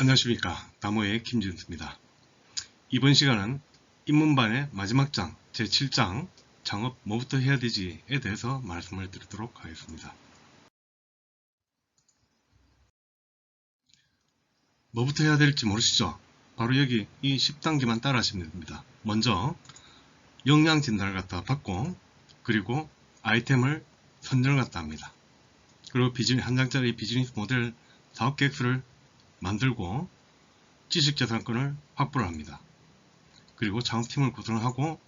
안녕하십니까. 나무의 김진수입니다. 이번 시간은 입문반의 마지막 장 제7장 창업 뭐부터 해야 되지에 대해서 말씀을 드리도록 하겠습니다. 뭐부터 해야 될지 모르시죠? 바로 여기 이 10단계만 따라 하시면 됩니다. 먼저 역량 진단을 갖다 받고, 그리고 아이템을 선정을 갖다 합니다. 그리고 한 장짜리 비즈니스 모델 사업계획서를 만들고 지식재산권을 확보를 합니다. 그리고 창업팀을 구성하고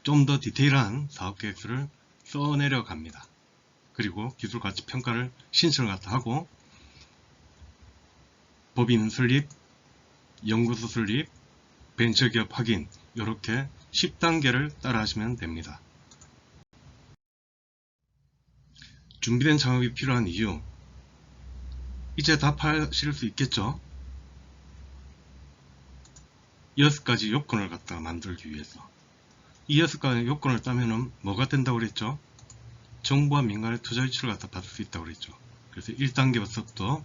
좀 더 디테일한 사업계획서를 써내려 갑니다. 그리고 기술가치평가를 신청을 갖다 하고 법인 설립, 연구소 설립, 벤처기업 확인, 이렇게 10단계를 따라 하시면 됩니다. 준비된 창업이 필요한 이유, 이제 답하실 수 있겠죠? 6가지 요건을 갖다가 만들기 위해서. 이 6가지 요건을 따면은 뭐가 된다고 그랬죠? 정부와 민간의 투자 유치를 갖다 받을 수 있다고 그랬죠. 그래서 1단계부터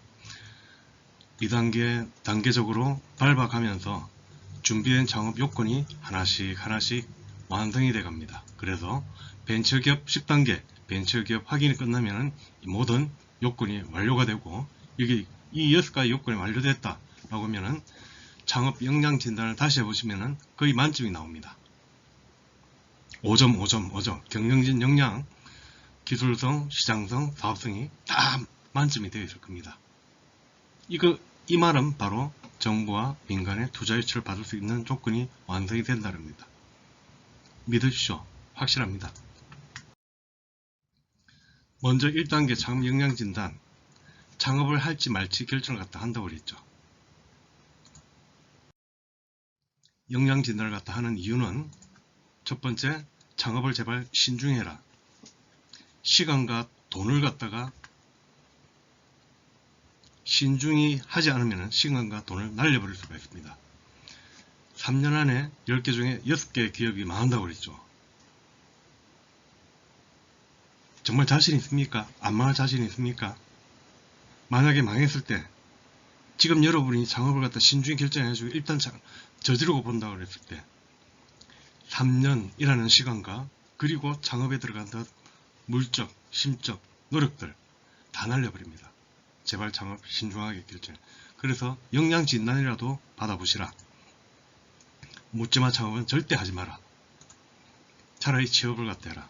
2단계 단계적으로 밟아가면서 준비된 창업 요건이 하나씩 완성이 돼 갑니다. 그래서 벤처기업 10단계 벤처기업 확인이 끝나면은 모든 요건이 완료가 되고, 여기 이 6가지 요건이 완료됐다 라고 하면은 창업 역량 진단을 다시 해보시면은 거의 만점이 나옵니다. 5점 경영진 역량, 기술성, 시장성, 사업성이 다 만점이 되어 있을 겁니다. 이 말은 바로 정부와 민간의 투자 유치를 받을 수 있는 조건이 완성이 된다는 겁니다. 믿으십시오. 확실합니다. 먼저 1단계 창업 역량 진단, 창업을 할지 말지 결정을 갖다 한다고 그랬죠. 역량 진단을 갖다 하는 이유는, 첫 번째, 창업을 제발 신중해라. 시간과 돈을 갖다가 신중히 하지 않으면 시간과 돈을 날려버릴 수가 있습니다. 3년 안에 10개 중에 6개 기업이 망한다고 그랬죠. 정말 자신 있습니까? 안 망할 자신 있습니까? 만약에 망했을 때, 지금 여러분이 창업을 갖다 신중히 결정해가지고 일단 저지르고 본다고 그랬을 때 3년이라는 시간과, 그리고 창업에 들어간다 물적, 심적, 노력들 다 날려버립니다. 제발 창업 신중하게 결정. 그래서 역량 진단이라도 받아보시라. 묻지마 창업은 절대 하지 마라. 차라리 취업을 갖다 해라.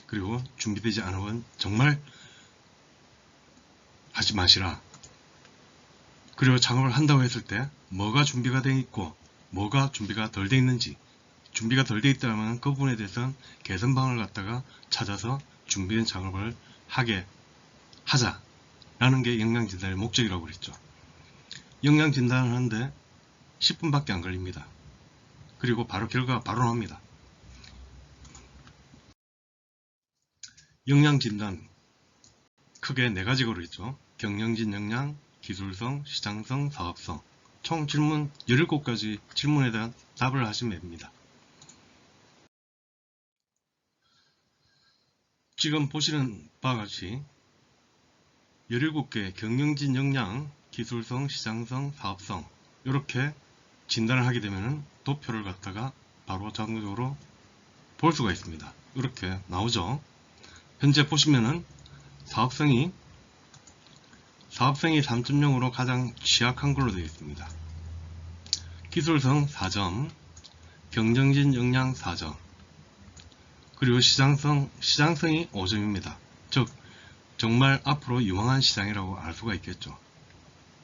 그리고 준비되지 않으면 정말 하지 마시라. 그리고 창업을 한다고 했을 때 뭐가 준비가 되어 있고 뭐가 준비가 덜 되어 있는지, 준비가 덜 되어 있다면 그 부분에 대해서는 개선 방안을 갖다가 찾아서 준비된 창업을 하자라는 게 역량진단의 목적이라고 그랬죠. 역량진단을 하는데 10분밖에 안 걸립니다. 그리고 바로 결과가 바로 나옵니다. 역량진단 크게 4가지로 그랬죠. 경영진 역량, 기술성, 시장성, 사업성. 총 질문 17가지 질문에 대한 답을 하시면 됩니다. 지금 보시는 바와 같이 17개 경영진 역량, 기술성, 시장성, 사업성, 이렇게 진단을 하게 되면 도표를 갖다가 바로 자동적으로 볼 수가 있습니다. 이렇게 나오죠. 현재 보시면은 사업성이 3.0으로 가장 취약한 걸로 되어 있습니다. 기술성 4점, 경영진 역량 4점, 그리고 시장성이 5점입니다. 즉 정말 앞으로 유망한 시장이라고 알 수가 있겠죠.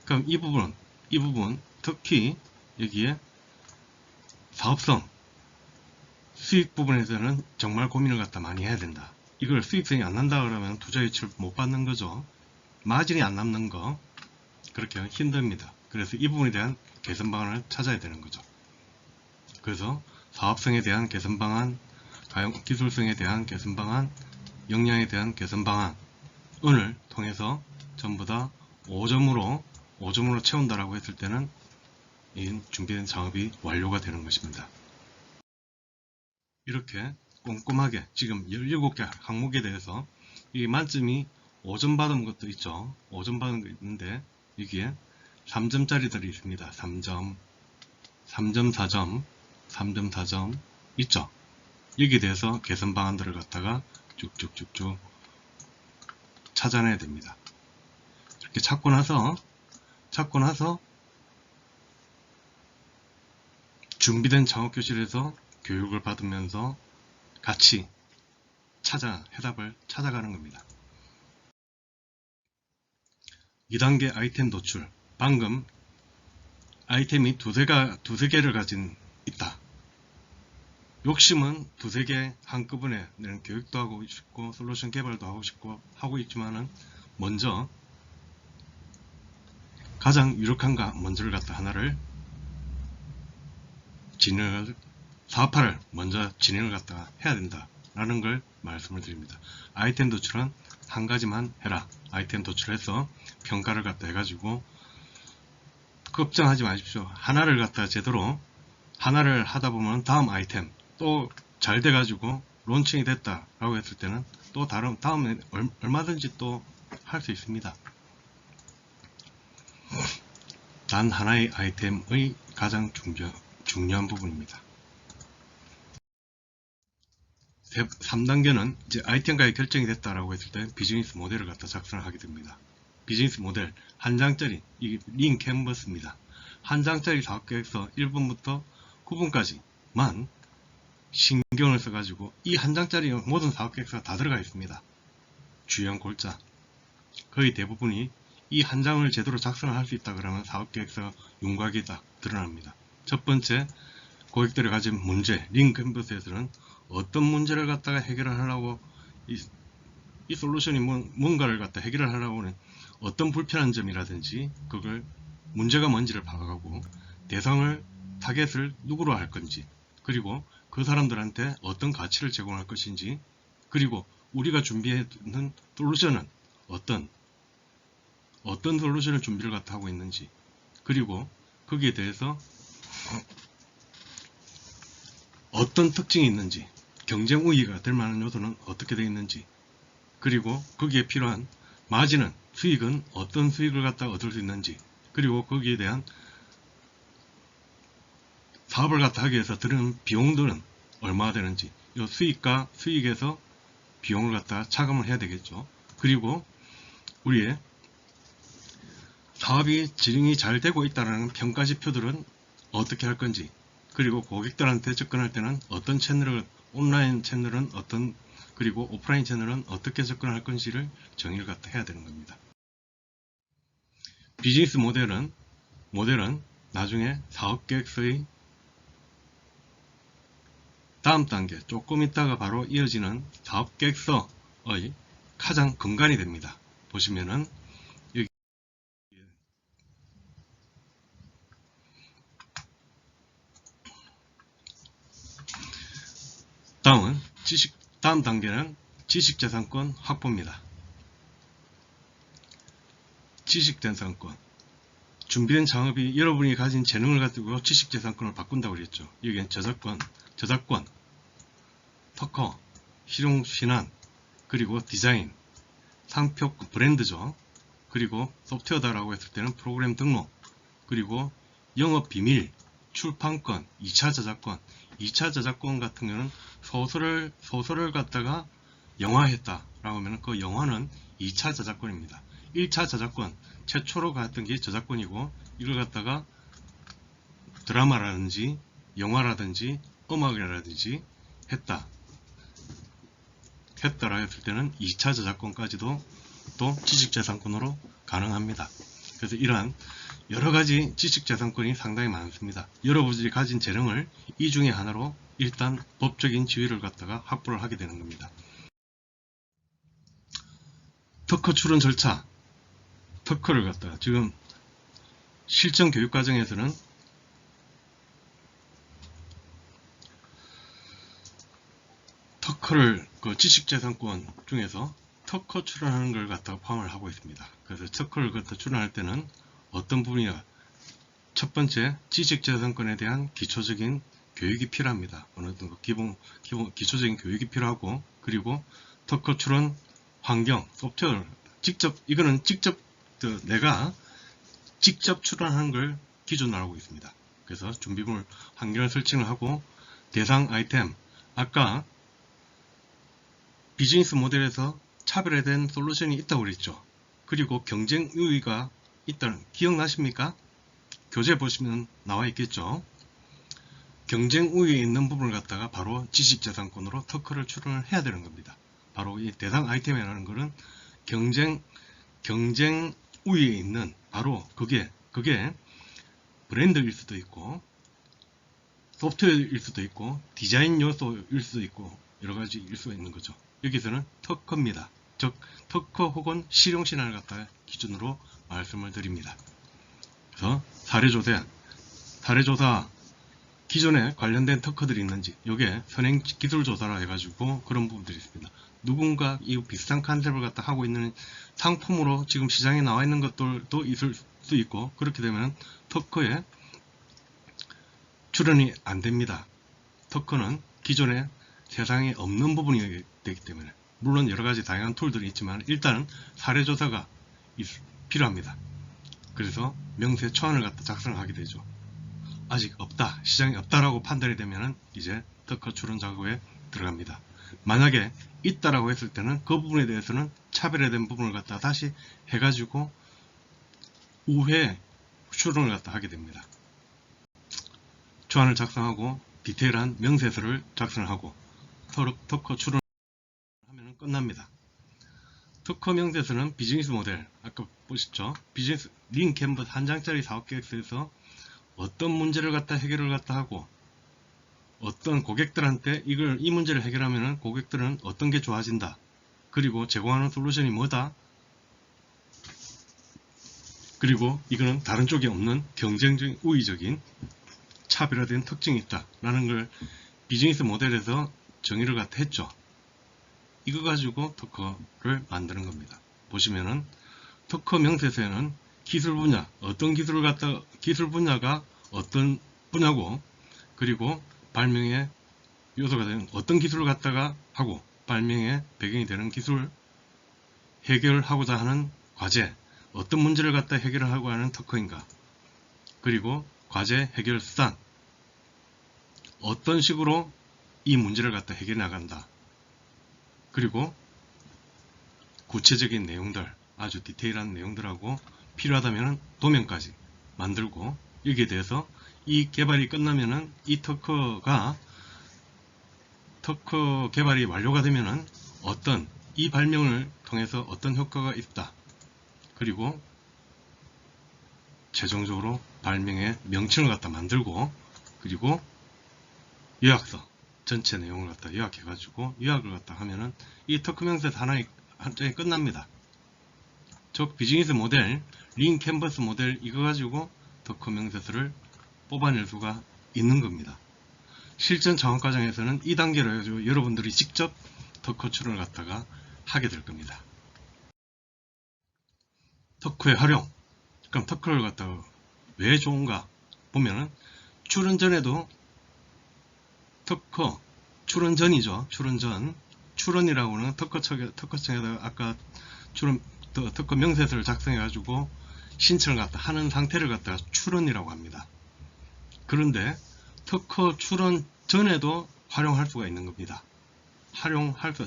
그럼 이 부분 특히 여기에 사업성, 수익 부분에서는 정말 고민을 갖다 많이 해야 된다. 이걸 수익성이 안 난다 그러면 투자 유치를 못 받는 거죠. 마진이 안 남는 거, 그렇게 힘듭니다. 그래서 이 부분에 대한 개선 방안을 찾아야 되는 거죠. 그래서 사업성에 대한 개선 방안, 기술성에 대한 개선 방안, 역량에 대한 개선 방안을 통해서 전부 다 5점으로 채운다라고 했을 때는 이 준비된 창업이 완료가 되는 것입니다. 이렇게 꼼꼼하게 지금 17개 항목에 대해서 이 만점이 5점 받은 것도 있죠. 5점 받은 거 있는데 여기에 3점짜리들이 있습니다. 3점, 3점, 4점, 3점, 4점 있죠. 여기에 대해서 개선 방안들을 갖다가 쭉쭉쭉쭉 찾아내야 됩니다. 이렇게 찾고 나서 준비된 창업교실에서 교육을 받으면서 같이 해답을 찾아가는 겁니다. 2단계 아이템 도출. 방금 아이템이 두세 개를 가진 있다. 욕심은 두세 개 한꺼번에 내는 교육도 하고 싶고 솔루션 개발도 하고 싶고 하고 있지만은 먼저 가장 유력한가 먼저를 갖다 하나를 사업화를 먼저 진행을 갖다가 해야 된다 라는 걸 말씀을 드립니다. 아이템 도출은 한 가지만 해라. 아이템 도출해서 평가를 갖다 해가지고 걱정하지 마십시오. 하나를 갖다 제대로 하나를 하다 보면 다음 아이템 또 잘 돼가지고 론칭이 됐다 라고 했을 때는 또 다음에 얼마든지 또 할 수 있습니다. 단 하나의 아이템의 가장 중요한 부분입니다. 3단계는 이제 아이템과의 결정이 됐다라고 했을 때 비즈니스 모델을 갖다 작성을 하게 됩니다. 비즈니스 모델 한 장짜리, 이게 링 캔버스입니다. 한 장짜리 사업계획서 1번부터 9번까지만 신경을 써가지고 이 한 장짜리 모든 사업계획서가 다 들어가 있습니다. 주요한 골자 거의 대부분이 이 한 장을 제대로 작성을 할 수 있다 그러면 사업계획서 윤곽이다 드러납니다. 첫 번째, 고객들이 가진 문제, 링 캔버스에서는 어떤 문제를 갖다가 해결을 하려고 이 솔루션이 뭔가를 갖다 해결을 하려고 하는 어떤 불편한 점이라든지 그걸 문제가 뭔지를 파악하고 대상을 타겟을 누구로 할 건지 그리고 그 사람들한테 어떤 가치를 제공할 것인지 그리고 우리가 준비해둔 솔루션은 어떤 솔루션을 준비를 갖다 하고 있는지 그리고 거기에 대해서 어떤 특징이 있는지 경쟁 우위가 될 만한 요소는 어떻게 되어 있는지 그리고 거기에 필요한 마진은 수익은 어떤 수익을 갖다 얻을 수 있는지 그리고 거기에 대한 사업을 갖다 하기 위해서 드는 비용들은 얼마나 되는지 이 수익과 수익에서 비용을 갖다 차감을 해야 되겠죠. 그리고 우리의 사업이 진행이 잘 되고 있다는 평가 지표들은 어떻게 할 건지 그리고 고객들한테 접근할 때는 어떤 채널을 온라인 채널은 어떤 그리고 오프라인 채널은 어떻게 접근할 건지를 정의를 갖다 해야 되는 겁니다. 비즈니스 모델은 나중에 사업계획서의 다음 단계 조금 있다가 바로 이어지는 사업계획서의 가장 근간이 됩니다. 보시면은 여기 다음 단계는 지식재산권 확보입니다. 지식재산권 준비된 창업이 여러분이 가진 재능을 가지고 지식재산권을 바꾼다고 그랬죠. 여기엔 저작권, 특허, 실용신안, 그리고 디자인, 상표 브랜드죠. 그리고 소프트웨어다라고 했을 때는 프로그램 등록, 그리고 영업비밀, 출판권, 2차 저작권. 2차 저작권 같은 경우는 소설을 갖다가 영화했다라고 하면 그 영화는 2차 저작권입니다. 1차 저작권, 최초로 갔던 게 저작권이고 이걸 갖다가 드라마라든지 영화라든지 음악이라든지 했다라 했을 때는 2차 저작권까지도 또 지식재산권으로 가능합니다. 그래서 이러한 여러가지 지식재산권이 상당히 많습니다. 여러분들이 가진 재능을 이 중에 하나로 일단 법적인 지위를 갖다가 확보를 하게 되는 겁니다. 특허 출원 절차, 특허를 갖다가 지금 실전 교육 과정에서는 특허를 그 지식재산권 중에서 특허 출원하는 걸 갖다가 포함을 하고 있습니다. 그래서 특허를 갖다 출원할 때는 어떤 부분이냐, 첫 번째 지식재산권에 대한 기초적인 교육이 필요합니다. 어느 정도 기초적인 교육이 필요하고, 그리고 특허 출원 환경, 소프트웨어 이거는 직접 내가 직접 출원하는 걸 기준으로 하고 있습니다. 그래서 준비물 환경 설정을 하고 대상 아이템, 아까 비즈니스 모델에서 차별화된 솔루션이 있다고 그랬죠. 그리고 경쟁 우위가 있다는, 기억나십니까? 교재 보시면 나와 있겠죠. 경쟁 우위에 있는 부분을 갖다가 바로 지식재산권으로 특허를 출원을 해야 되는 겁니다. 바로 이 대상 아이템이라는 것은 경쟁 우위에 있는, 바로 그게 브랜드일 수도 있고 소프트웨어일 수도 있고 디자인 요소일 수도 있고 여러가지일 수가 있는 거죠. 여기서는 특허입니다. 즉 특허 혹은 실용신안을 갖다가 기준으로 말씀을 드립니다. 그래서 사례조사 기존에 관련된 특허들이 있는지, 요게 선행 기술조사라 해가지고 그런 부분들이 있습니다. 누군가 이 비슷한 컨셉을 갖다 하고 있는 상품으로 지금 시장에 나와 있는 것들도 있을 수 있고, 그렇게 되면 특허에 출원이 안 됩니다. 특허는 기존에 세상에 없는 부분이 되기 때문에, 물론 여러가지 다양한 툴들이 있지만 일단은 사례조사가 필요합니다. 그래서 명세 초안을 갖다 작성하게 되죠. 아직 없다, 시장이 없다라고 판단이 되면은 이제 특허 출원 작업에 들어갑니다. 만약에 있다라고 했을 때는 그 부분에 대해서는 차별화된 부분을 갖다 다시 해가지고 우회 출원을 갖다 하게 됩니다. 초안을 작성하고 디테일한 명세서를 작성하고 특허 출원을 하면 끝납니다. 특허 명세서는 비즈니스 모델, 아까 보셨죠? 비즈니스 링 캔버스 한 장짜리 사업계획서에서 어떤 문제를 갖다 해결을 갖다 하고, 어떤 고객들한테 이 문제를 해결하면 고객들은 어떤 게 좋아진다, 그리고 제공하는 솔루션이 뭐다, 그리고 이거는 다른 쪽에 없는 경쟁적인 우위적인 차별화된 특징이 있다 라는 걸 비즈니스 모델에서 정의를 갖다 했죠. 이거 가지고 특허를 만드는 겁니다. 보시면은 특허 명세서에는 기술 분야, 어떤 기술을 갖다, 기술 분야가 어떤 분야고, 그리고 발명의 요소가 되는 어떤 기술을 갖다가 하고, 발명의 배경이 되는 기술, 해결하고자 하는 과제, 어떤 문제를 갖다 해결하고 하는 특허인가, 그리고 과제 해결 수단, 어떤 식으로 이 문제를 갖다 해결해 나간다, 그리고 구체적인 내용들, 아주 디테일한 내용들하고 필요하다면 도면까지 만들고, 여기에 대해서 이 개발이 끝나면은 이 특허 개발이 완료가 되면은 이 발명을 통해서 어떤 효과가 있다, 그리고 최종적으로 발명의 명칭을 갖다 만들고, 그리고 요약서 전체 내용을 갖다 요약해 가지고 요약을 갖다 하면은 이 특허 명세서 한 장이 끝납니다. 즉 비즈니스 모델, 링 캔버스 모델, 이거 가지고 특허 명세서를 뽑아낼 수가 있는 겁니다. 실전 작업 과정에서는 이 단계로 해가지고 여러분들이 직접 특허 출원을 갖다가 하게 될 겁니다. 특허의 활용, 그럼 특허를 갖다가 왜 좋은가 보면은, 출원 전에도 특허, 출원 전이죠. 출원 전, 출원이라고는 특허청에다가 아까 특허 명세서를 작성해 가지고 신청을 갖다 하는 상태를 갖다가 출원이라고 합니다. 그런데 특허 출원 전에도 활용할 수가 있는 겁니다.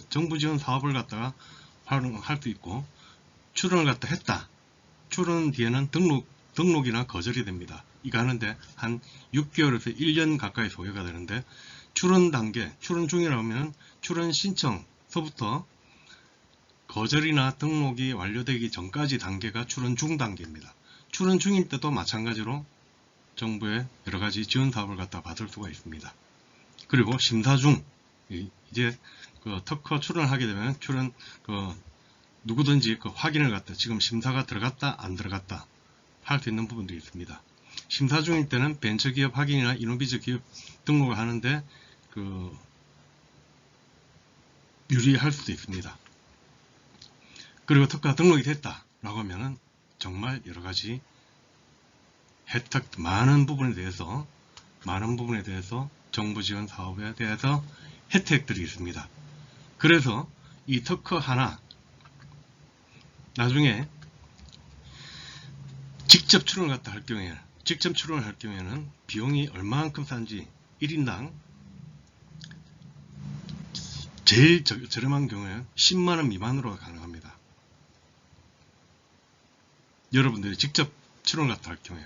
정부 지원 사업을 갖다가 활용할 수 있고, 출원을 갖다 했다, 출원 뒤에는 등록이나 거절이 됩니다. 이거 하는데 한 6개월에서 1년 가까이 소요가 되는데, 출원 단계, 출원 중이라고 하면 출원 신청서부터 거절이나 등록이 완료되기 전까지 단계가 출원 중 단계입니다. 출원 중일 때도 마찬가지로 정부의 여러가지 지원 사업을 갖다 받을 수가 있습니다. 그리고 심사 중, 이제 특허 출원을 하게 되면 누구든지 확인을 갖다, 지금 심사가 들어갔다 안 들어갔다 할 수 있는 부분들이 있습니다. 심사 중일 때는 벤처기업 확인이나 이노비즈 기업 등록을 하는데 유리할 수도 있습니다. 그리고 특허 등록이 됐다 라고 하면은 정말 여러가지 혜택, 많은 부분에 대해서 정부 지원 사업에 대해서 혜택들이 있습니다. 그래서 이 특허 하나 나중에 직접 출원을 갖다 할 경우에, 직접 출원을 할 경우에는 비용이 얼마만큼 싼지 1인당 제일 저렴한 경우에 10만원 미만으로 가능합니다. 여러분들이 직접 출원을 갖다 할 경우에.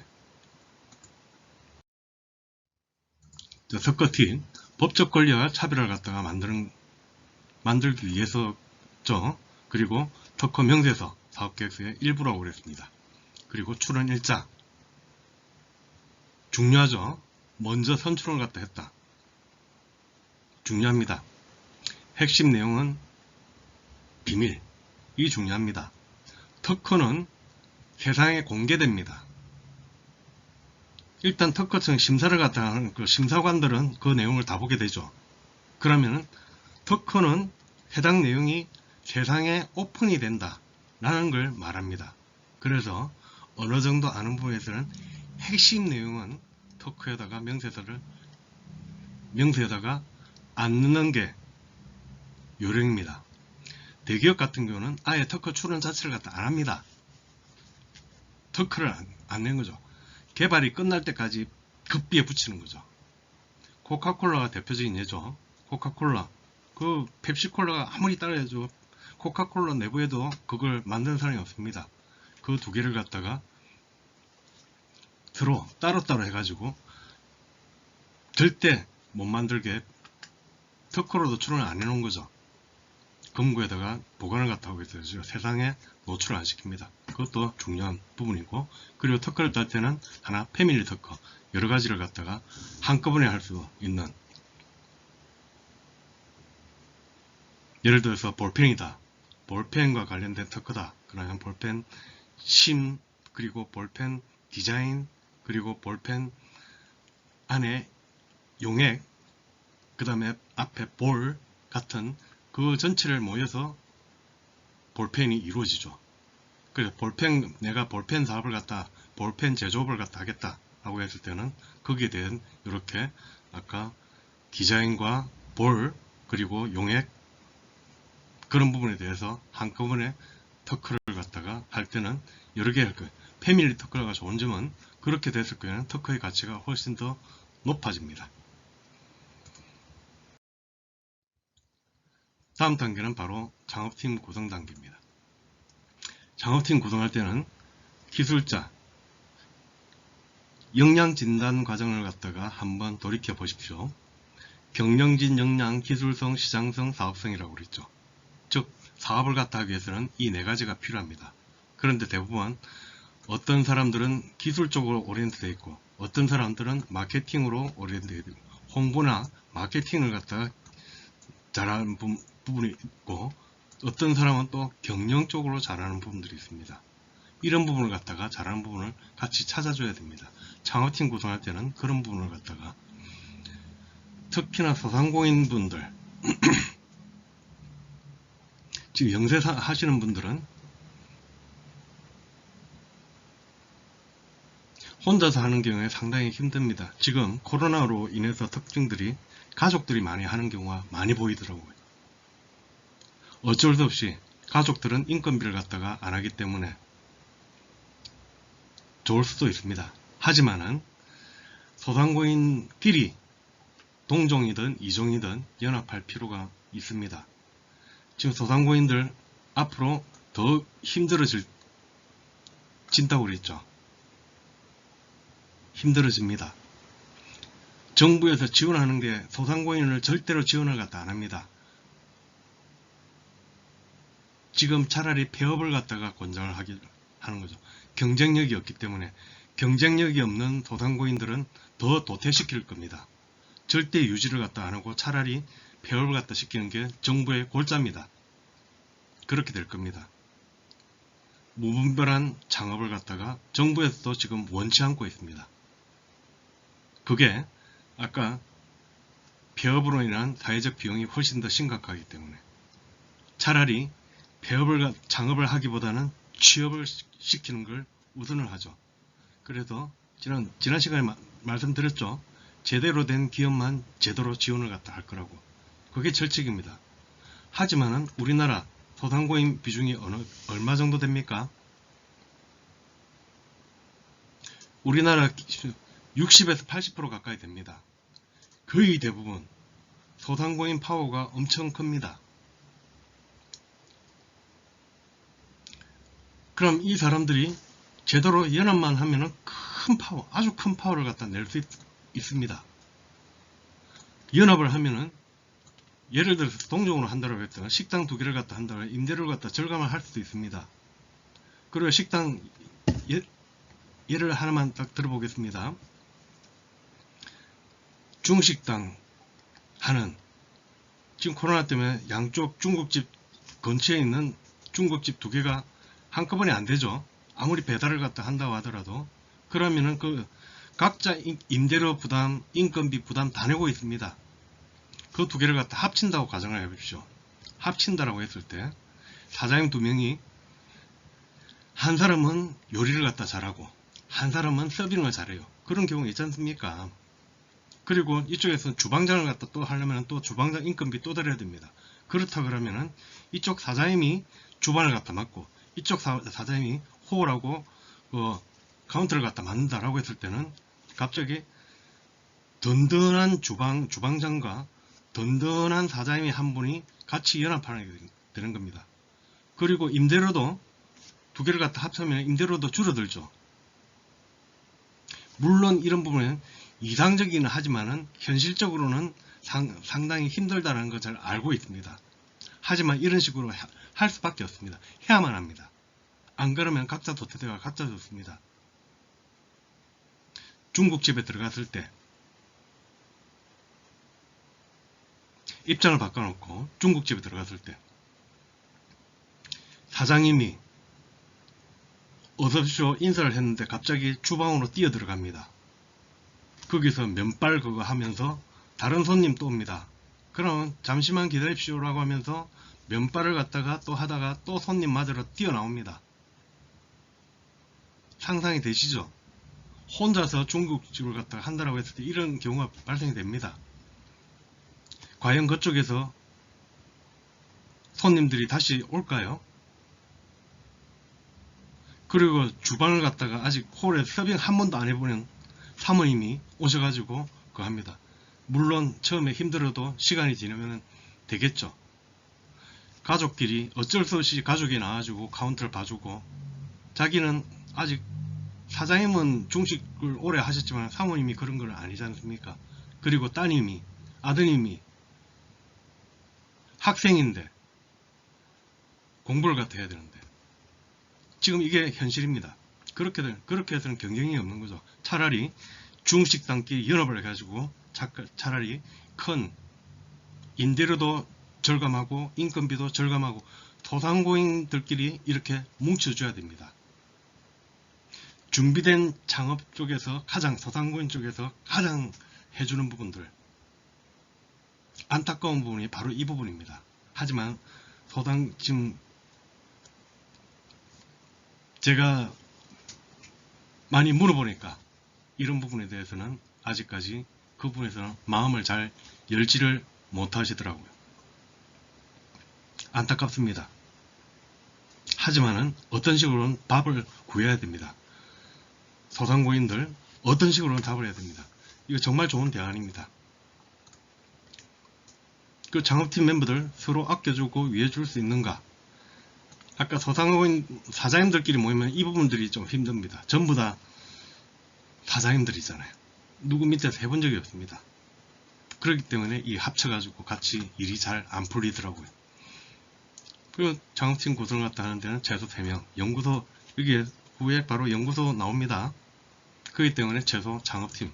석거팁, 법적 권리와 차별을 갖다가 만들기 위해서죠. 그리고 특허 명세서, 사업계획서의 일부라고 그랬습니다. 그리고 출원 일자, 중요하죠. 먼저 선출원을 갖다 했다. 중요합니다. 핵심 내용은 비밀, 이 중요합니다. 특허는 세상에 공개됩니다. 일단 특허청 심사를 갖다 하는 그 심사관들은 그 내용을 다 보게 되죠. 그러면 특허는 해당 내용이 세상에 오픈이 된다 라는 걸 말합니다. 그래서 어느 정도 아는 부분에서는 핵심 내용은 특허에다가 명세에다가 안 넣는 게 요령입니다. 대기업 같은 경우는 아예 특허 출원 자체를 갖다 안 합니다. 특허를 안 낸 거죠. 개발이 끝날 때까지 급비에 붙이는 거죠. 코카콜라가 대표적인 예죠. 코카콜라, 그 펩시콜라가 아무리 따라해도 코카콜라 내부에도 그걸 만드는 사람이 없습니다. 그 두 개를 갖다가 서로 따로따로 해가지고 절대 못 만들게 특허로도 출원을 안 해놓은 거죠. 금고에다가 보관을 갖다 하고 있어요. 세상에 노출을 안 시킵니다. 그것도 중요한 부분이고, 그리고 특허를 딸 때는 하나 패밀리 특허, 여러 가지를 갖다가 한꺼번에 할 수 있는, 예를 들어서 볼펜이다, 볼펜과 관련된 특허다, 그러면 볼펜 심, 그리고 볼펜 디자인, 그리고 볼펜 안에 용액, 그 다음에 앞에 볼 같은 그 전체를 모여서 볼펜이 이루어지죠. 그래서 내가 볼펜 사업을 갖다, 볼펜 제조업을 갖다 하겠다 라고 했을 때는 거기에 대한 이렇게 아까 디자인과 볼, 그리고 용액, 그런 부분에 대해서 한꺼번에 특허를 갖다가 할 때는 여러 개 할 거예요. 패밀리 특허가 좋은 점은 그렇게 됐을 경우에는 특허의 가치가 훨씬 더 높아집니다. 다음 단계는 바로 창업팀 구성 단계입니다. 창업팀 구성할 때는 기술자, 역량 진단 과정을 갖다가 한번 돌이켜 보십시오. 경영진, 역량, 기술성, 시장성, 사업성이라고 그랬죠. 즉 사업을 갖다 하기 위해서는 이 네 가지가 필요합니다. 그런데 대부분 어떤 사람들은 기술적으로 오리엔트되어 있고, 어떤 사람들은 마케팅으로 오리엔트되어 있고, 홍보나 마케팅을 갖다가 잘하는 부분이 있고, 어떤 사람은 또 경영적으로 잘하는 부분들이 있습니다. 이런 부분을 갖다가 잘하는 부분을 같이 찾아줘야 됩니다. 창업팀 구성할 때는 그런 부분을 갖다가, 특히나 소상공인 분들 지금 영세 하시는 분들은 혼자서 하는 경우에 상당히 힘듭니다. 지금 코로나로 인해서 특징들이 가족들이 많이 하는 경우가 많이 보이더라고요. 어쩔 수 없이 가족들은 인건비를 갖다가 안 하기 때문에 좋을 수도 있습니다. 하지만은 소상공인끼리 동종이든 이종이든 연합할 필요가 있습니다. 지금 소상공인들 앞으로 더 힘들어진다고 그랬죠. 힘들어집니다. 정부에서 지원하는 게 소상공인을 절대로 지원을 갖다 안 합니다. 지금 차라리 폐업을 갖다가 권장을 하는 거죠. 경쟁력이 없기 때문에. 경쟁력이 없는 소상공인들은 더 도태시킬 겁니다. 절대 유지를 갖다 안 하고 차라리 폐업을 갖다 시키는 게 정부의 골자입니다. 그렇게 될 겁니다. 무분별한 창업을 갖다가 정부에서도 지금 원치 않고 있습니다. 그게 아까 폐업으로 인한 사회적 비용이 훨씬 더 심각하기 때문에 차라리 창업을 하기보다는 취업을 시키는 걸 우선을 하죠. 그래서 지난 시간에 말씀드렸죠. 제대로 된 기업만 제대로 지원을 갖다 할 거라고. 그게 철칙입니다. 하지만은 우리나라 소상공인 비중이 얼마 정도 됩니까? 우리나라 60에서 80% 가까이 됩니다. 거의 대부분 소상공인 파워가 엄청 큽니다. 그럼 이 사람들이 제대로 연합만 하면은 큰 파워, 아주 큰 파워를 갖다 낼 수 있습니다. 연합을 하면은 예를 들어서 동종으로 한다고 했더니 식당 2개를 갖다 한다고 임대료를 갖다 절감을 할 수도 있습니다. 그리고 식당 예를 하나만 딱 들어보겠습니다. 중식당 하는, 지금 코로나 때문에 양쪽 중국집 근처에 있는 중국집 2개가 한꺼번에 안 되죠. 아무리 배달을 갖다 한다고 하더라도. 그러면은 그 각자 임대료 부담, 인건비 부담 다 내고 있습니다. 그 2개를 갖다 합친다고 가정을 해보십시오. 합친다라고 했을 때 사장님 2명이 한 사람은 요리를 갖다 잘하고 한 사람은 서빙을 잘해요. 그런 경우 있지 않습니까? 그리고 이쪽에서는 주방장을 갖다 또 하려면 또 주방장 인건비 또 들여야 됩니다. 그렇다 그러면은 이쪽 사장님이 주방을 갖다 맡고 이쪽 사장님이 호흡하고 카운터를 갖다 만든다라고 했을 때는 갑자기 든든한 주방장과 든든한 사장님이 한 분이 같이 연합하게 되는 겁니다. 그리고 임대료도 2개를 갖다 합치면 임대료도 줄어들죠. 물론 이런 부분은 이상적이긴 하지만은 현실적으로는 상당히 힘들다는 걸 잘 알고 있습니다. 하지만 이런 식으로 할 수밖에 없습니다. 해야만 합니다. 안 그러면 각자 도태되어 각자 좋습니다. 중국집에 들어갔을 때 입장을 바꿔놓고 중국집에 들어갔을 때 사장님이 어서오십시오 인사를 했는데 갑자기 주방으로 뛰어 들어갑니다. 거기서 면발 그거 하면서 다른 손님 또 옵니다. 그럼 잠시만 기다립시오 라고 하면서 면발을 갖다가 또 하다가 또 손님 맞으러 뛰어나옵니다. 상상이 되시죠? 혼자서 중국집을 갖다가 한다라고 했을 때 이런 경우가 발생이 됩니다. 과연 그쪽에서 손님들이 다시 올까요? 그리고 주방을 갖다가 아직 홀에 서빙 한 번도 안 해보는 사모님이 오셔가지고 그거 합니다. 물론 처음에 힘들어도 시간이 지나면 되겠죠. 가족끼리 어쩔 수 없이 가족이 나와주고 카운터를 봐주고, 자기는 아직 사장님은 중식을 오래 하셨지만 사모님이 그런 건 아니지 않습니까? 그리고 따님이, 아드님이 학생인데 공부를 갖다 해야 되는데 지금 이게 현실입니다. 그렇게 해서는 경쟁이 없는 거죠. 차라리 중식당끼리 연합을 해가지고 차라리 큰 임대료도 절감하고 인건비도 절감하고 소상공인들끼리 이렇게 뭉쳐줘야 됩니다. 준비된 창업 쪽에서 가장, 소상공인 쪽에서 가장 해주는 부분들, 안타까운 부분이 바로 이 부분입니다. 하지만 지금 제가 많이 물어보니까 이런 부분에 대해서는 아직까지 그 부분에서는 마음을 잘 열지를 못하시더라고요. 안타깝습니다. 하지만은 어떤 식으로는 답을 구해야 됩니다. 소상공인들 어떤 식으로는 답을 해야 됩니다. 이거 정말 좋은 대안입니다. 그 창업팀 멤버들 서로 아껴주고 위해줄 수 있는가? 아까 소상공인 사장님들끼리 모이면 이 부분들이 좀 힘듭니다. 전부 다 사장님들이잖아요. 누구 밑에서 해본 적이 없습니다. 그렇기 때문에 이 합쳐가지고 같이 일이 잘 안 풀리더라고요. 그리고 창업팀 구성을 갖다 하는 데는 최소 3명, 연구소, 여기에 후에 바로 연구소 나옵니다. 그렇기 때문에 최소 창업팀,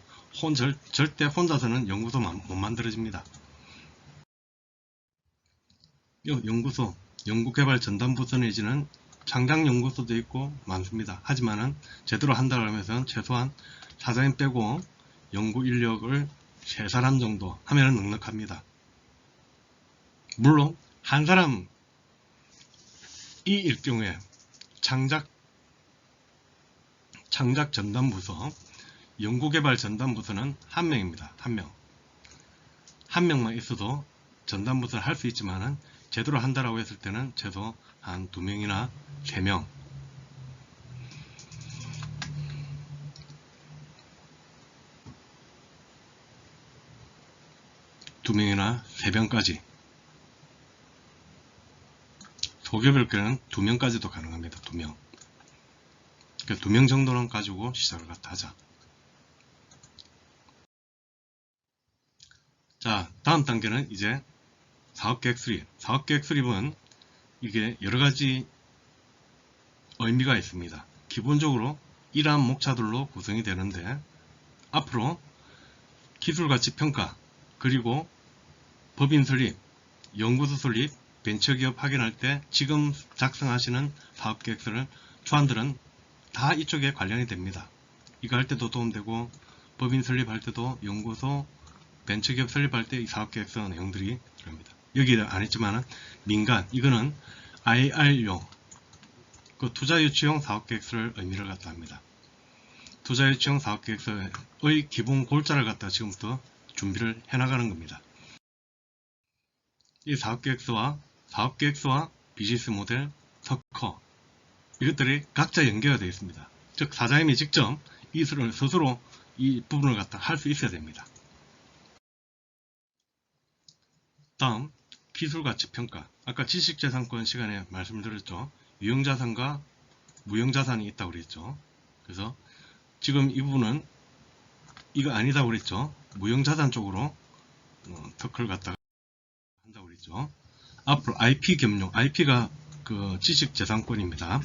절대 혼자서는 연구소 못 만들어집니다. 연구소, 연구개발 전담부서 내지는 창작연구소도 있고 많습니다. 하지만은 제대로 한다고 하면서 최소한 사장님 빼고 연구 인력을 3사람 정도 하면 넉넉합니다. 물론 한 사람이 일 경우에 창작 전담부서, 연구개발 전담부서는 1명입니다. 1명. 1명만 있어도 전담부서를 할 수 있지만은 제대로 한다라고 했을 때는 최소 한 2명이나 3명. 2명이나 3명까지, 소개별 경우는 2명까지도 가능합니다. 2명. 그러니까 2명 정도는 가지고 시작을 갖다 하자. 자, 다음 단계는 이제 사업계획 수립. 사업계획 수립은 이게 여러가지 의미가 있습니다. 기본적으로 이러한 목차들로 구성이 되는데, 앞으로 기술가치평가, 그리고 법인 설립, 연구소 설립, 벤처기업 확인할 때 지금 작성하시는 사업계획서를 초안들은 다 이쪽에 관련이 됩니다. 이거 할 때도 도움되고, 법인 설립할 때도, 연구소, 벤처기업 설립할 때 이 사업계획서 내용들이 들어갑니다. 여기 안 했지만은 민간, 이거는 IR용, 그 투자유치용 사업계획서를 의미를 갖다 합니다. 투자유치용 사업계획서의 기본 골자를 갖다 지금부터 준비를 해나가는 겁니다. 이 사업계획서와 비즈니스 모델, 특허, 이것들이 각자 연계가 되어 있습니다. 즉 사장님이 직접 스스로 이 부분을 갖다 할 수 있어야 됩니다. 다음 기술가치평가. 아까 지식재산권 시간에 말씀드렸죠. 유형자산과 무형자산이 있다고 그랬죠. 그래서 지금 이 부분은 이거 아니다고 그랬죠. 무형자산 쪽으로 특허를 갖다가 한다고 그랬죠. 앞으로 IP 금융, IP가 그 지식재산권입니다.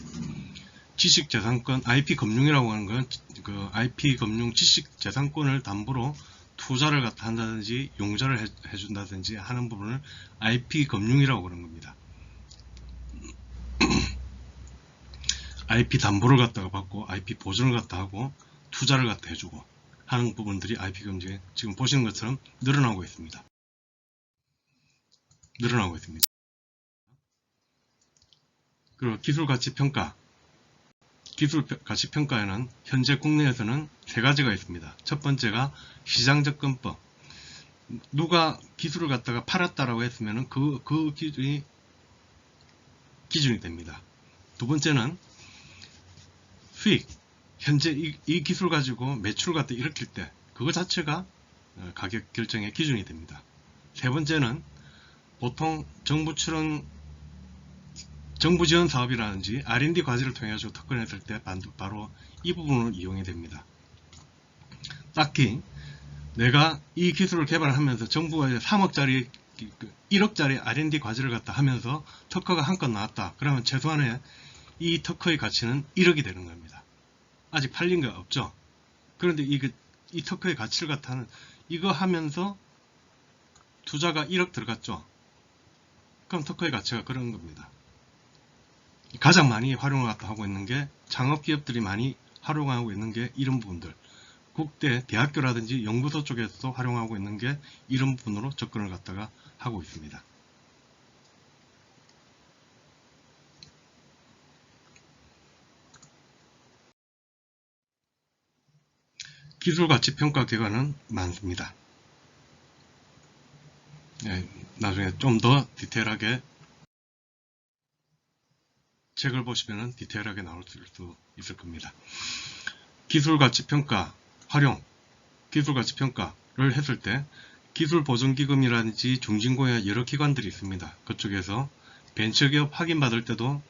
지식재산권, IP 금융이라고 하는 건 그 IP 금융 지식재산권을 담보로 투자를 갖다 한다든지 용자를 해준다든지 하는 부분을 IP 금융이라고 그러는 겁니다. IP 담보를 갖다가 받고 IP 보증을 갖다 하고 투자를 갖다 해주고 하는 부분들이 IP 금융에 지금 보시는 것처럼 늘어나고 있습니다. 그리고 기술가치평가. 기술가치평가에는 현재 국내에서는 3가지가 있습니다. 첫 번째가 시장접근법. 누가 기술을 갖다가 팔았다라고 했으면 그 기준이 됩니다. 두 번째는 수익. 현재 이 기술 가지고 매출을 갖다 일으킬 때 그거 자체가 가격 결정의 기준이 됩니다. 세 번째는 보통 정부 지원 사업이라든지 R&D 과제를 통해 가지고 특허냈을 때 바로 이 부분을 이용이 됩니다. 딱히 내가 이 기술을 개발하면서 정부가 3억짜리 1억짜리 R&D 과제를 갖다 하면서 특허가 한 건 나왔다. 그러면 최소한의 이 특허의 가치는 1억이 되는 겁니다. 아직 팔린 거 없죠. 그런데 이 특허의 가치를 갖다 하는 이거 하면서 투자가 1억 들어갔죠. 그럼 특허의 가치가 그런 겁니다. 가장 많이 활용을 갖다 하고 있는 게 창업기업들이 많이 활용하고 있는 게 이런 부분들, 국대 대학교라든지 연구소 쪽에서도 활용하고 있는 게 이런 부분으로 접근을 갖다가 하고 있습니다. 기술가치평가 기관은 많습니다. 나중에 좀 더 디테일하게 책을 보시면 디테일하게 나올 수 있을 겁니다. 기술가치평가 활용, 기술가치평가를 했을 때 기술보증기금이라든지 중진공의 여러 기관들이 있습니다. 그쪽에서 벤처기업 확인받을 때도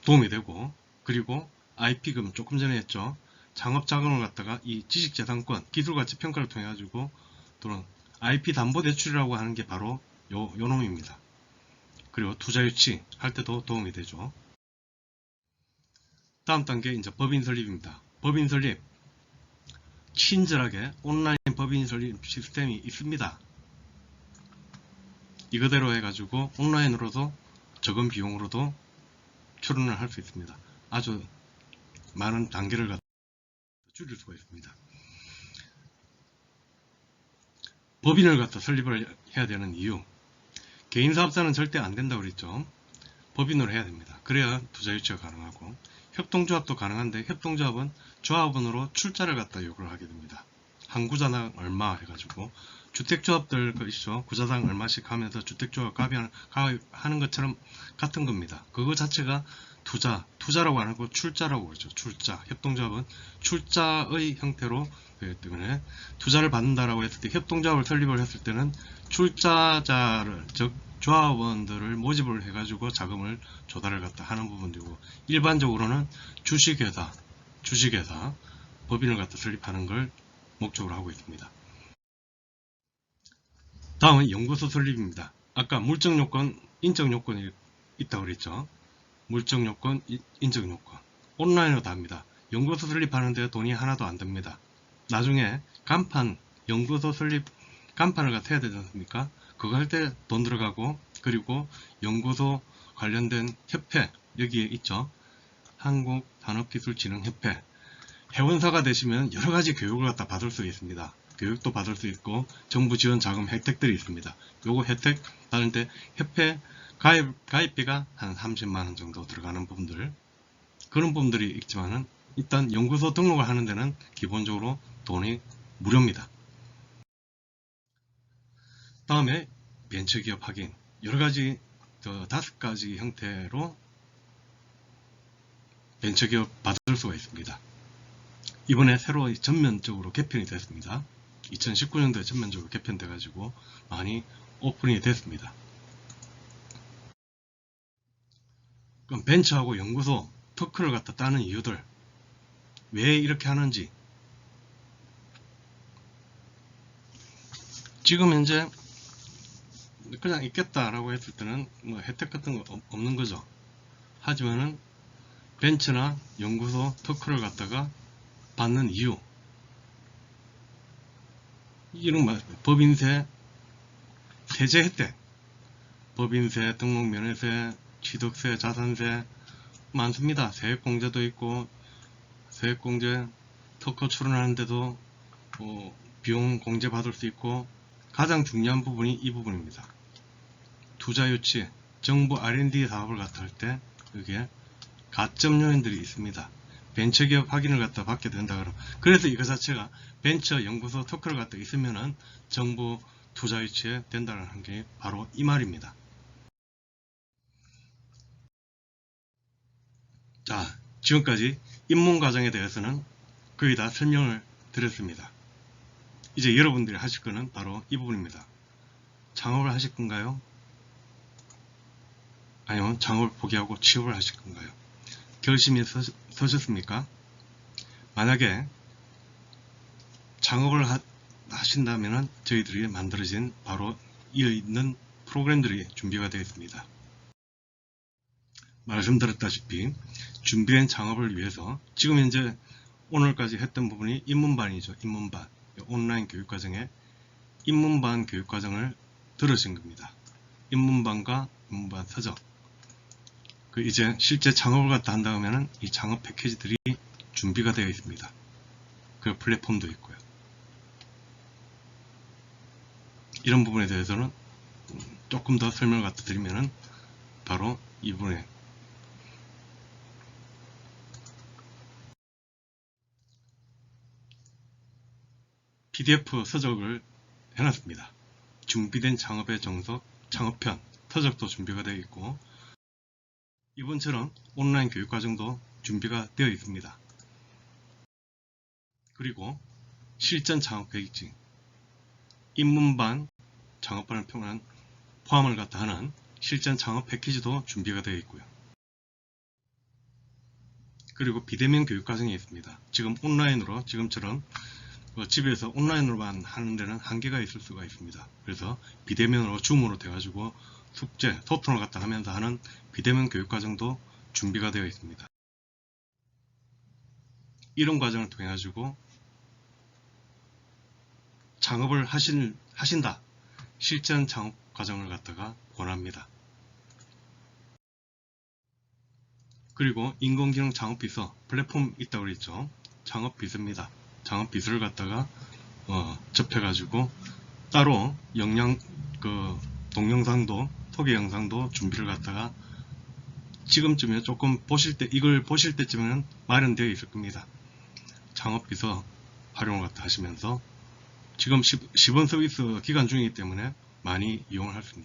도움이 되고, 그리고 IP금 조금 전에 했죠. 창업자금을 갖다가 이 지식재산권 기술가치평가를 통해 가지고 또는 IP담보대출이라고 하는 게 바로 요 놈입니다. 그리고 투자유치 할 때도 도움이 되죠. 다음 단계 이제 법인 설립입니다. 법인 설립 친절하게 온라인 법인 설립 시스템이 있습니다. 이거대로 해가지고 온라인으로도 적은 비용으로도 출원을 할 수 있습니다. 아주 많은 단계를 갖다 줄일 수가 있습니다. 법인을 갖다 설립을 해야 되는 이유, 개인사업자는 절대 안 된다고 그랬죠. 법인으로 해야 됩니다. 그래야 투자유치가 가능하고, 협동조합도 가능한데 협동조합은 조합원으로 출자를 갖다 요구를 하게 됩니다. 한 구자당 얼마 해가지고 주택조합들 있죠. 구자당 얼마씩 하면서 주택조합 가입하는 것처럼 같은 겁니다. 그거 자체가 투자라고 안 하고 출자라고 그러죠. 출자. 협동조합은 출자의 형태로 되기 때문에 투자를 받는다라고 했을 때 협동조합을 설립을 했을 때는 출자자를, 즉 조합원들을 모집을 해가지고 자금을 조달을 갖다 하는 부분이고, 일반적으로는 주식회사, 법인을 갖다 설립하는 걸 목적으로 하고 있습니다. 다음은 연구소 설립입니다. 아까 물적 요건, 인적 요건이 있다고 그랬죠. 물적 요건, 인적 요건. 온라인으로 다 합니다. 연구소 설립하는데 돈이 하나도 안 듭니다. 나중에 간판, 연구소 설립 간판을 갖다 해야 되지 않습니까? 그거 할 때 돈 들어가고, 그리고 연구소 관련된 협회, 여기에 있죠. 한국산업기술진흥협회. 회원사가 되시면 여러가지 교육을 갖다 받을 수 있습니다. 교육도 받을 수 있고 정부 지원 자금 혜택들이 있습니다. 요거 혜택 받을 때 협회 가입비가 한 30만원 정도 들어가는 부분들, 그런 부분들이 있지만은 일단 연구소 등록을 하는 데는 기본적으로 돈이 무료입니다. 다음에 벤처기업 확인, 여러가지 5가지 형태로 벤처기업 받을 수가 있습니다. 이번에 새로 전면적으로 개편이 됐습니다. 2019년도에 전면적으로 개편돼 가지고 많이 오픈이 됐습니다. 그럼 벤처하고 연구소 토크를 갖다 따는 이유들, 왜 이렇게 하는지. 지금 현재 그냥 있겠다라고 했을 때는 뭐 혜택 같은 거 없는 거죠. 하지만은 벤처나 연구소 토크를 갖다가 받는 이유, 이런 법인세, 세제 혜택, 법인세, 등록면허세, 취득세, 자산세 많습니다. 세액공제도 있고, 세액공제 특허 출원하는데도 비용 공제 받을 수 있고, 가장 중요한 부분이 이 부분입니다. 투자 유치, 정부 R&D 사업을 갖다 할 때 여기에 가점 요인들이 있습니다. 벤처기업 확인을 갖다 받게 된다 그러면, 그래서 이거 자체가 벤처 연구소 토크를 갖다 있으면은 정부 투자 유치에 된다는 게 바로 이 말입니다. 자, 지금까지 입문 과정에 대해서는 거의 다 설명을 드렸습니다. 이제 여러분들이 하실 거는 바로 이 부분입니다. 창업을 하실 건가요? 아니면 창업을 포기하고 취업을 하실 건가요? 결심이 서셨습니까? 만약에 창업을 하신다면 저희들이 만들어진 바로 이어 있는 프로그램들이 준비가 되어 있습니다. 말씀드렸다시피 준비된 창업을 위해서 지금 현재 오늘까지 했던 부분이 입문반이죠. 입문반. 온라인 교육과정에 입문반 교육과정을 들으신 겁니다. 입문반과 입문반 서적. 이제 실제 창업을 갖다 한다 하면은 이 창업 패키지들이 준비가 되어 있습니다. 그 플랫폼도 있고요. 이런 부분에 대해서는 조금 더 설명을 갖다 드리면은 바로 이 부분에 PDF 서적을 해놨습니다. 준비된 창업의 정석, 창업편, 서적도 준비가 되어 있고, 이번처럼 온라인 교육과정도 준비가 되어 있습니다. 그리고 실전 창업 계획증, 입문반 창업반을 포함을 갖다 하는 실전 창업 패키지도 준비가 되어 있고요. 그리고 비대면 교육과정이 있습니다. 지금 온라인으로, 지금처럼 집에서 온라인으로만 하는 데는 한계가 있을 수가 있습니다. 그래서 비대면으로 줌으로 돼가지고 숙제, 소통을 갖다 하면서 하는 비대면 교육과정도 준비가 되어 있습니다. 이런 과정을 통해 가지고 창업을 하신다, 실전 창업 과정을 갖다가 권합니다. 그리고 인공지능 창업비서 플랫폼 있다고 그랬죠. 창업비서입니다. 창업비서를 갖다가 접해가지고 따로 동영상도, 소개 영상도 준비를 갖다가 지금쯤에 조금 이걸 보실 때쯤에는 마련되어 있을 겁니다. 창업비서 활용을 갖다 하시면서 지금 시범 서비스 기간 중이기 때문에 많이 이용을 할 수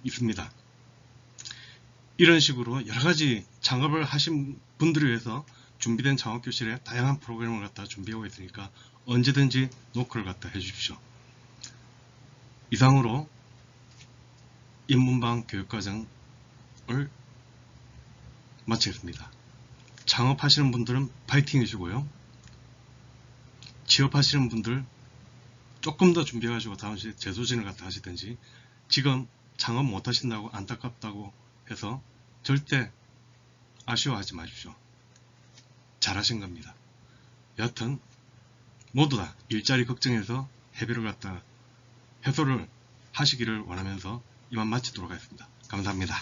있습니다. 이런 식으로 여러가지 창업을 하신 분들을 위해서 준비된 창업교실에 다양한 프로그램을 갖다 준비하고 있으니까 언제든지 노크를 갖다 해주십시오. 이상으로 입문방 교육과정을 마치겠습니다. 창업하시는 분들은 파이팅 해주고요. 취업하시는 분들 조금 더 준비해가지고 다음시 재소진을 갖다 하시든지, 지금 창업 못하신다고 안타깝다고 해서 절대 아쉬워하지 마십시오. 잘하신 겁니다. 여하튼 모두 다 일자리 걱정해서 해배를 갖다 해소를 하시기를 원하면서 이만 마치도록 하겠습니다. 감사합니다.